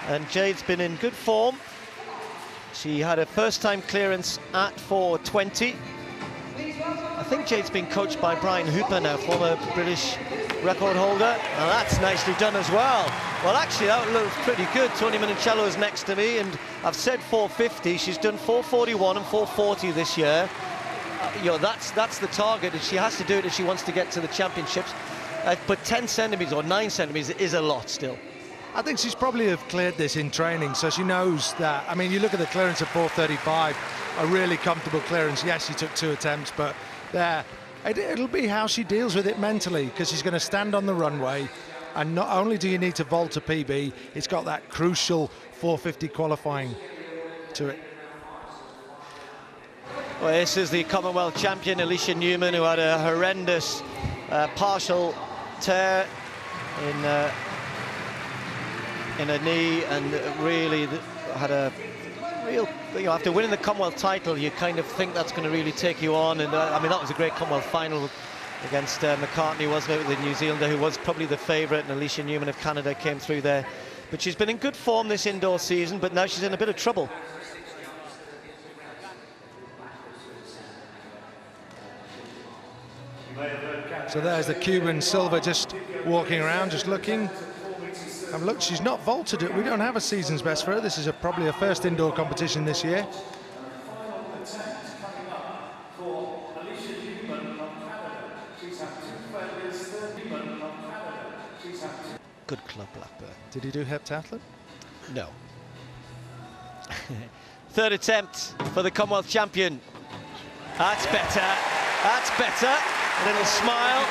And Jade's been in good form. She had a first-time clearance at 4:20. I think Jade's been coached by Brian Hooper now, former British record holder. And that's nicely done as well. Well, actually, that looks pretty good. Tony Minicello is next to me, and I've said 4:50. She's done 4:41 and 4:40 this year. You know, that's the target, and she has to do it if she wants to get to the championships. But 10 centimetres or 9 centimetres is a lot still. I think she's probably have cleared this in training, so she knows that. I mean, you look at the clearance at 4:35, a really comfortable clearance. Yes, she took 2 attempts, but there, it'll be how she deals with it mentally, because she's going to stand on the runway, and not only do you need to vault a PB, it's got that crucial 4:50 qualifying to it. Well, this is the Commonwealth champion, Alicia Newman, who had a horrendous partial tear in her knee, and really had a real, you know, after winning the Commonwealth title, you kind of think that's going to really take you on. And I mean, that was a great Commonwealth final against McCartney, wasn't it, with the New Zealander, who was probably the favourite, and Alicia Newman of Canada came through there. But she's been in good form this indoor season, but now she's in a bit of trouble. So there's the Cuban Silva just walking around, just looking. And look, she's not vaulted it. We don't have a season's best for her. This is probably her first indoor competition this year. Good club, Blackburn. Did he do heptathlon? No. Third attempt for the Commonwealth champion. That's better. That's better. A little smile.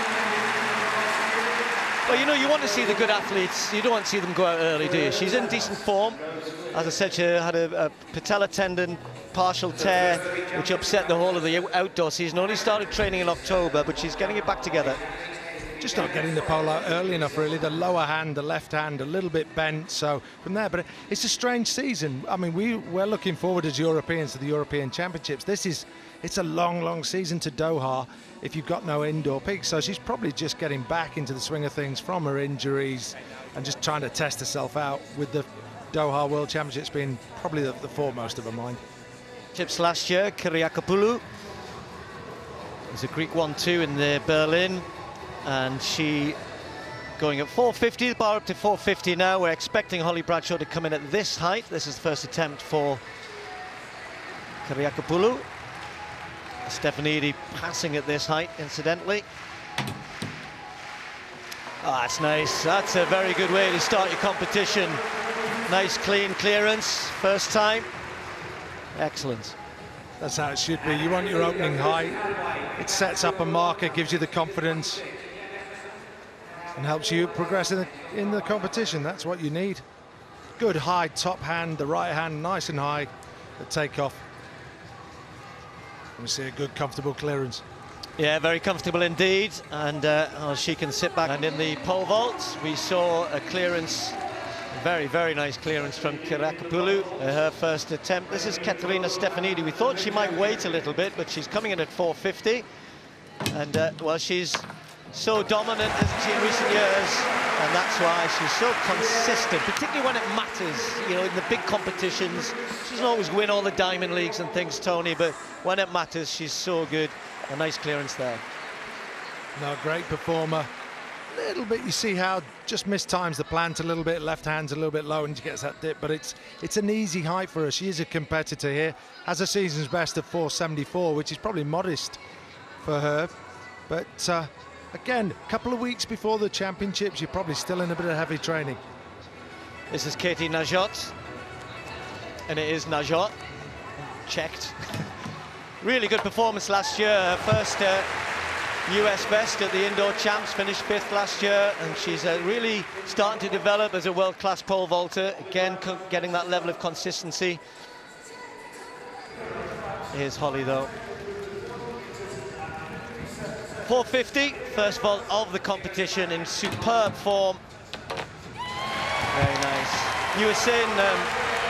Well, you know, you want to see the good athletes. You don't want to see them go out early, do you? She's in decent form. As I said, she had a patella tendon partial tear, which upset the whole of the outdoor season. Only started training in October, but she's getting it back together. Just not getting the pole out early enough, really. The lower hand, the left hand, a little bit bent. So from there, but it's a strange season. I mean, we're looking forward as Europeans to the European Championships. It's a long, long season to Doha if you've got no indoor peaks. So she's probably just getting back into the swing of things from her injuries and just trying to test herself out, with the Doha World Championships being probably the foremost of her mind. Chips last year, Kyriakopoulou. There's a Greek 1-2 in the Berlin, and she going at 4:50, the bar up to 4:50 now. We're expecting Holly Bradshaw to come in at this height. This is the first attempt for Kyriakopoulou. Stefanidi passing at this height, incidentally. Oh, that's nice. That's a very good way to start your competition. Nice, clean clearance, first time. Excellent. That's how it should be. You want your opening height. It sets up a marker, gives you the confidence, and helps you progress in the competition. That's what you need. Good high top hand, the right hand nice and high at takeoff. We see a good, comfortable clearance. Yeah, very comfortable indeed. And she can sit back. And in the pole vault, we saw a clearance, a very, very nice clearance from Kyriakopoulou, her first attempt. This is Katerina Stefanidi. We thought she might wait a little bit, but she's coming in at 4:50. And, well, she's so dominant, isn't she, in recent years? And that's why she's so consistent, particularly when it matters, you know, in the big competitions. She doesn't always win all the Diamond Leagues and things, Tony, but when it matters, she's so good. A nice clearance there. No, great performer. A little bit, you see how just mistimes the plant a little bit, left hand's a little bit low and she gets that dip, but it's an easy height for her. She is a competitor here, has a season's best of 4:74, which is probably modest for her. But again, a couple of weeks before the championships, you're probably still in a bit of heavy training. This is Katie Najot, and it is Najot, checked. Really good performance last year, her first US best at the indoor champs, finished 5th last year, and she's really starting to develop as a world-class pole vaulter, again getting that level of consistency. Here's Holly though. 4:50, first vault of the competition, in superb form. Very nice. You were saying,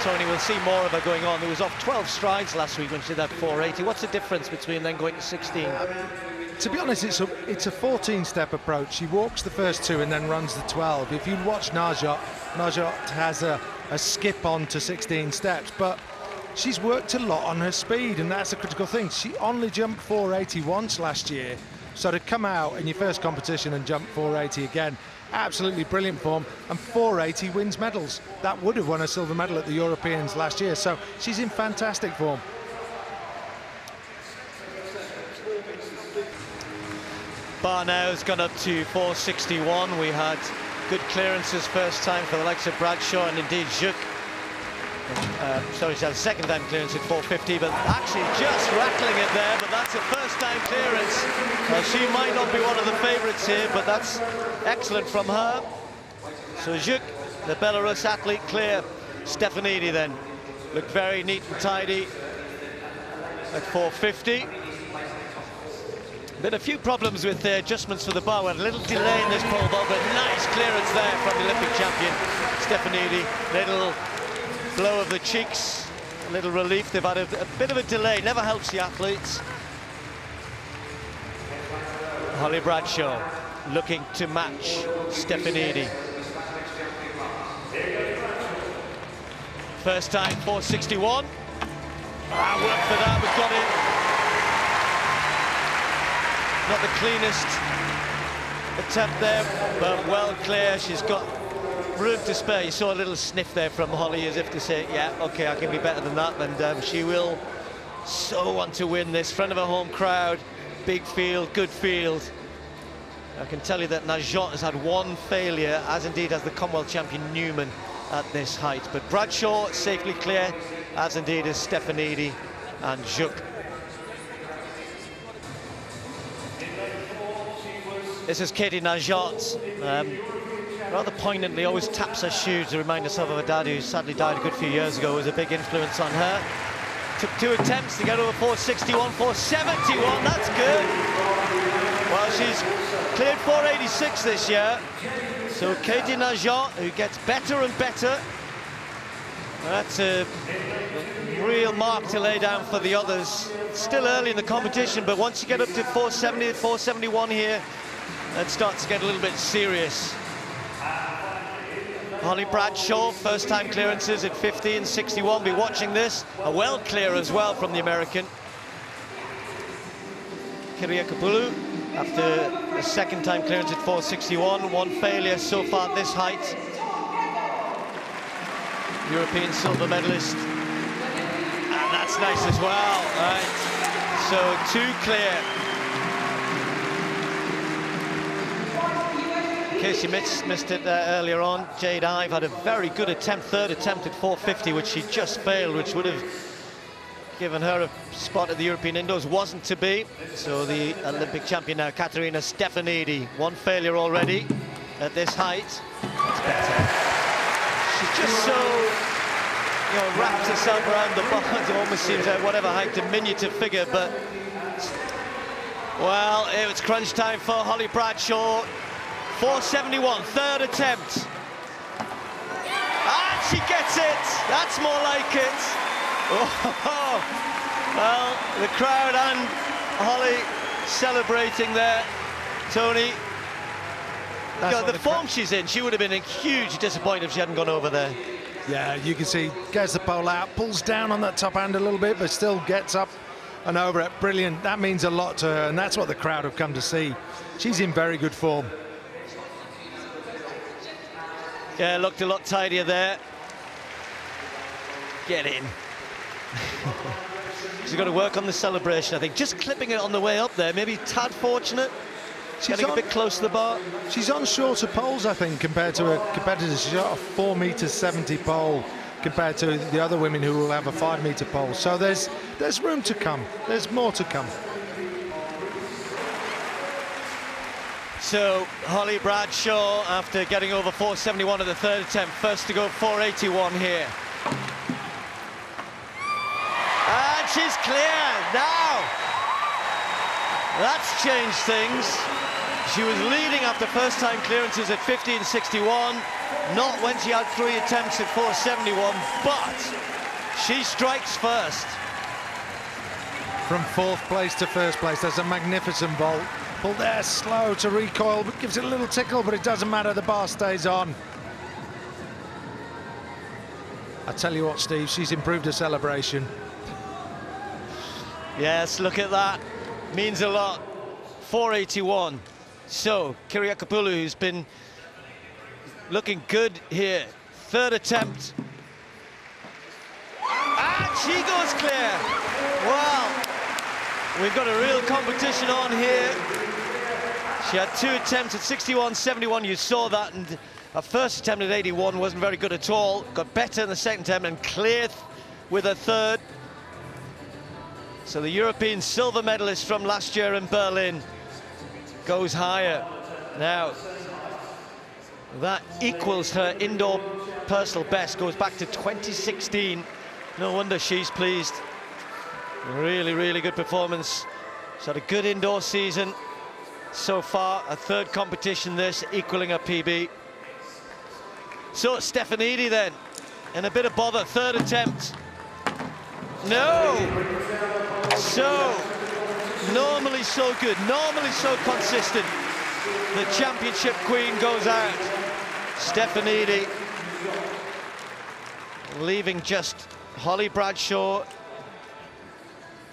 Tony, we'll see more of her going on. There was off 12 strides last week when she did that 480. What's the difference between then going to 16? To be honest, it's a 14-step approach. She walks the first 2 and then runs the 12. If you watch Najot has a a skip on to 16 steps, but she's worked a lot on her speed, and that's a critical thing. She only jumped 480 once last year, so to come out in your first competition and jump 480 again, absolutely brilliant form, and 480 wins medals. That would have won a silver medal at the Europeans last year, so she's in fantastic form. Bar now has gone up to 461. We had good clearances first time for the likes of Bradshaw and indeed Juk. Sorry, she had a second time clearance at 450, but actually just rattling it there, but that's a first time clearance. She might not be one of the favourites here, but that's excellent from her. So Juk, the Belarus athlete, clear. Stefanidi then looked very neat and tidy at 450. Been a few problems with the adjustments for the bar. We had a little delay in this pole vault, but nice clearance there from the Olympic champion Stefanidi. Little blow of the cheeks, a little relief. They've had a bit of a delay, never helps the athletes. Holly Bradshaw looking to match Stefanidi. First time 461. Work for that, we've got it. Not the cleanest attempt there, but well clear. She's got room to spare. You saw a little sniff there from Holly as if to say, yeah, okay, I can be better than that, and she will so want to win this. Front of a home crowd, big field, good field. I can tell you that Najot has had one failure, as indeed has the Commonwealth champion Newman at this height. But Bradshaw safely clear, as indeed is Stefanidi and Juk. This is Katie Najot. Rather poignantly, always taps her shoes to remind herself of her dad, who sadly died a good few years ago. It was a big influence on her. Took 2 attempts to get over 461, 471, that's good. Well, she's cleared 486 this year. So Katie Najot, who gets better and better. That's a real mark to lay down for the others. Still early in the competition, but once you get up to 470, 471 here, it starts to get a little bit serious. Holly Bradshaw, first time clearances at 50 and 61. Be watching this. A well clear as well from the American. Kyriakopoulos, after a second time clearance at 461. One failure so far at this height. European silver medalist. And that's nice as well. Right. So 2 clear. In case you missed it earlier on, Jade Ive had a very good attempt, third attempt at 450, which she just failed, which would have given her a spot at the European Indoors. Wasn't to be. So the Olympic champion now, Katerina Stefanidi, one failure already at this height. It's better. She's just so, you know, wraps herself around the bars. It almost seems like whatever height, diminutive figure, but well, it was crunch time for Holly Bradshaw. 471, third attempt. And she gets it. That's more like it. Oh, well, the crowd and Holly celebrating there. Tony, the form she's in, she would have been huge disappointed if she hadn't gone over there. Yeah, you can see, gets the pole out, pulls down on that top hand a little bit, but still gets up and over it. Brilliant. That means a lot to her, and that's what the crowd have come to see. She's in very good form. Yeah, looked a lot tidier there. Get in. She's got to work on the celebration, I think. Just clipping it on the way up there, maybe tad fortunate. She's getting a bit close to the bar. She's on shorter poles, I think, compared to her competitors. She's got a 4.70 m pole compared to the other women who will have a 5-meter pole. So there's room to come. There's more to come. So Holly Bradshaw, after getting over 471 at the third attempt, first to go 481 here. And she's clear now. That's changed things. She was leading after first time clearances at 50 and 61, not when she had 3 attempts at 471, but she strikes first. From 4th place to 1st place, that's a magnificent vault. Pulled there, slow to recoil, but gives it a little tickle, but it doesn't matter, the bar stays on. I tell you what, Steve, she's improved her celebration. Yes, look at that. Means a lot. 481. So, Kyriakopoulou, who's been looking good here. Third attempt. And she goes clear. Wow. We've got a real competition on here. She had 2 attempts at 61-71. You saw that. And her first attempt at 81 wasn't very good at all. Got better in the second attempt and cleared with her third. So the European silver medalist from last year in Berlin goes higher. Now, that equals her indoor personal best, goes back to 2016. No wonder she's pleased. Really, really good performance. She's had a good indoor season so far. A third competition this, equaling her PB. So Stefanidi then, in a bit of bother, third attempt. No! So, normally so good, normally so consistent. The championship queen goes out. Stefanidi leaving just Holly Bradshaw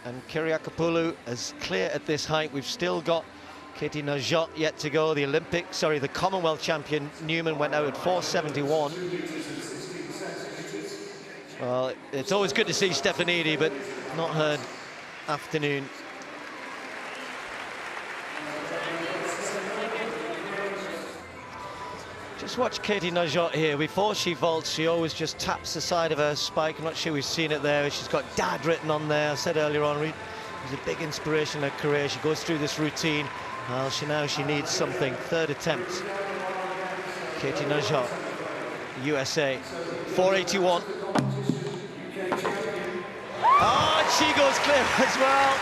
and Kyriakopoulou as clear at this height. We've still got Katie Najot yet to go. The Commonwealth champion Newman went out at 471. Well, it's always good to see Stefanidi, but not her afternoon. Just watch Katie Najot here. Before she vaults, she always just taps the side of her spike. I'm not sure we've seen it there. She's got Dad written on there. I said earlier on, she's a big inspiration in her career. She goes through this routine. Well, she needs something. Third attempt. Katie Najot, USA, 481. Oh, and she goes clear as well.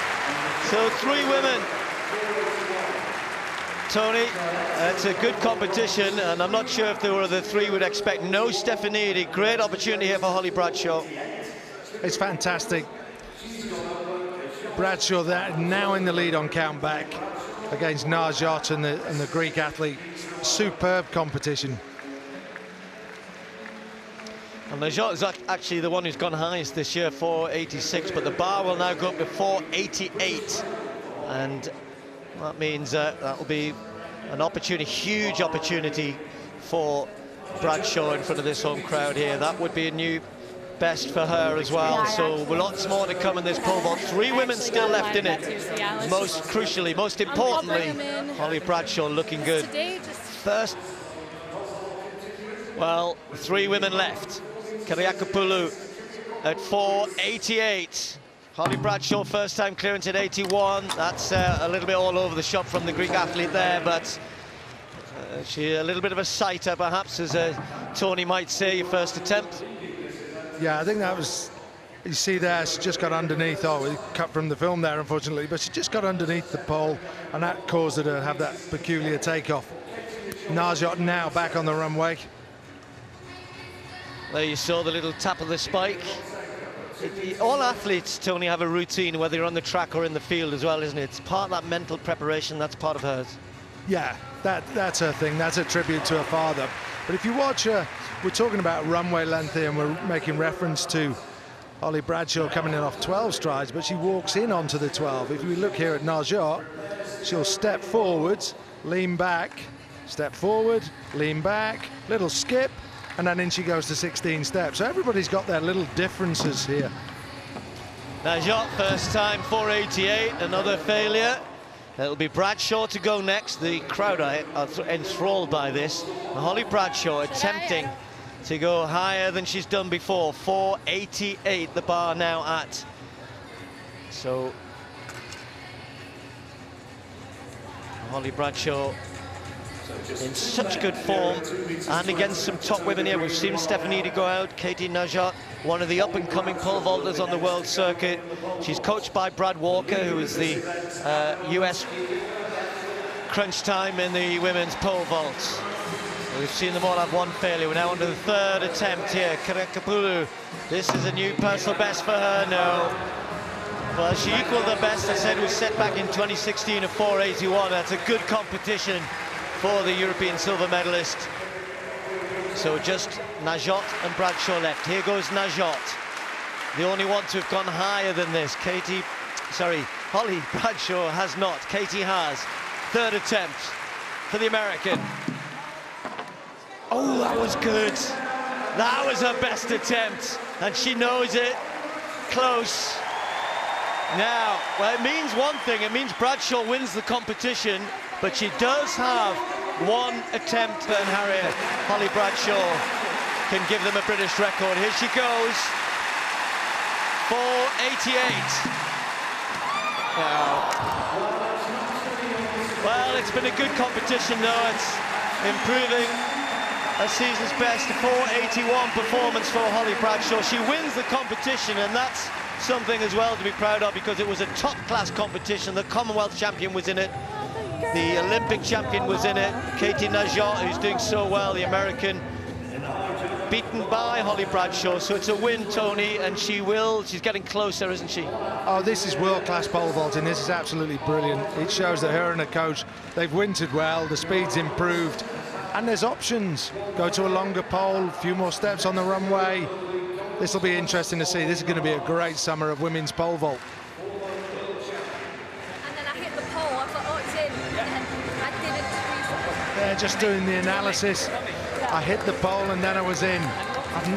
So 3 women. Tony, it's a good competition, and I'm not sure if there were the 3 we'd expect. No Stefanidi. Great opportunity here for Holly Bradshaw. It's fantastic. Bradshaw there, now in the lead on count back against Najot and the Greek athlete. Superb competition. And Najot is actually the one who's gone highest this year, 486, but the bar will now go up to 488. And that means that will be an opportunity, huge opportunity for Bradshaw in front of this home crowd here. That would be a new best for her as well. So lots more to come in this pole vault. 3 women still left in it. Most crucially, most importantly, Holly Bradshaw looking good. First, well, 3 women left. Kyriakopoulou at 488. Holly Bradshaw, first time clearance at 81. That's a little bit all over the shop from the Greek athlete there, but she a little bit of a sighter, perhaps, as Tony might say, your first attempt. Yeah, I think that was, you see there, she just got underneath. Oh, we cut from the film there, unfortunately, but she just got underneath the pole, and that caused her to have that peculiar takeoff. Najot now back on the runway. There you saw the little tap of the spike. All athletes, Tony, have a routine, whether you're on the track or in the field as well, isn't it? It's part of that mental preparation, that's part of hers. Yeah, that's her thing. That's a tribute to her father. But if you watch her, we're talking about runway length here, and we're making reference to Holly Bradshaw coming in off 12 strides, but she walks in onto the 12. If we look here at Najot, she'll step forwards, lean back, step forward, lean back, little skip, and then in she goes to 16 steps. So everybody's got their little differences here. Najot, first time, 488, another failure. It'll be Bradshaw to go next. The crowd are enthralled by this. Holly Bradshaw attempting to go higher than she's done before. 488, the bar now at. So Holly Bradshaw in such good form, and against some top women here. We've seen Stefanidi go out, Katie Najot, one of the up-and-coming pole vaulters on the world circuit. She's coached by Brad Walker, who is the US crunch time in the women's pole vault. We've seen them all have one failure. We're now on to the third attempt here. Kyriakopoulou, this is a new personal best for her, no. Well, she equaled the best, I said, was set back in 2016 at 481. That's a good competition for the European silver medalist. So just Najot and Bradshaw left. Here goes Najot, the only one to have gone higher than this. Holly Bradshaw has not. Katie has. Third attempt for the American. Oh, that was good. That was her best attempt, and she knows it. Close. Now, well, it means one thing. It means Bradshaw wins the competition, but she does have one attempt, and Harriet, Holly Bradshaw can give them a British record. Here she goes. 4:88. Wow. Well, it's been a good competition, though. It's improving a season's best, a 4:81 performance for Holly Bradshaw. She wins the competition, and that's something as well to be proud of, because it was a top-class competition. The Commonwealth champion was in it. The Olympic champion was in it. Katie Najot, who's doing so well, the American, beaten by Holly Bradshaw. So it's a win, Tony, and she's getting closer, isn't she? Oh, this is world-class pole vaulting. This is absolutely brilliant. It shows that her and her coach, they've wintered well, the speed's improved, and there's options. Go to a longer pole, a few more steps on the runway. This will be interesting to see. This is going to be a great summer of women's pole vault. And then I hit the pole, I thought, oh, it's in. I didn't squeeze the pole. They're just doing the analysis. I hit the pole and then I was in.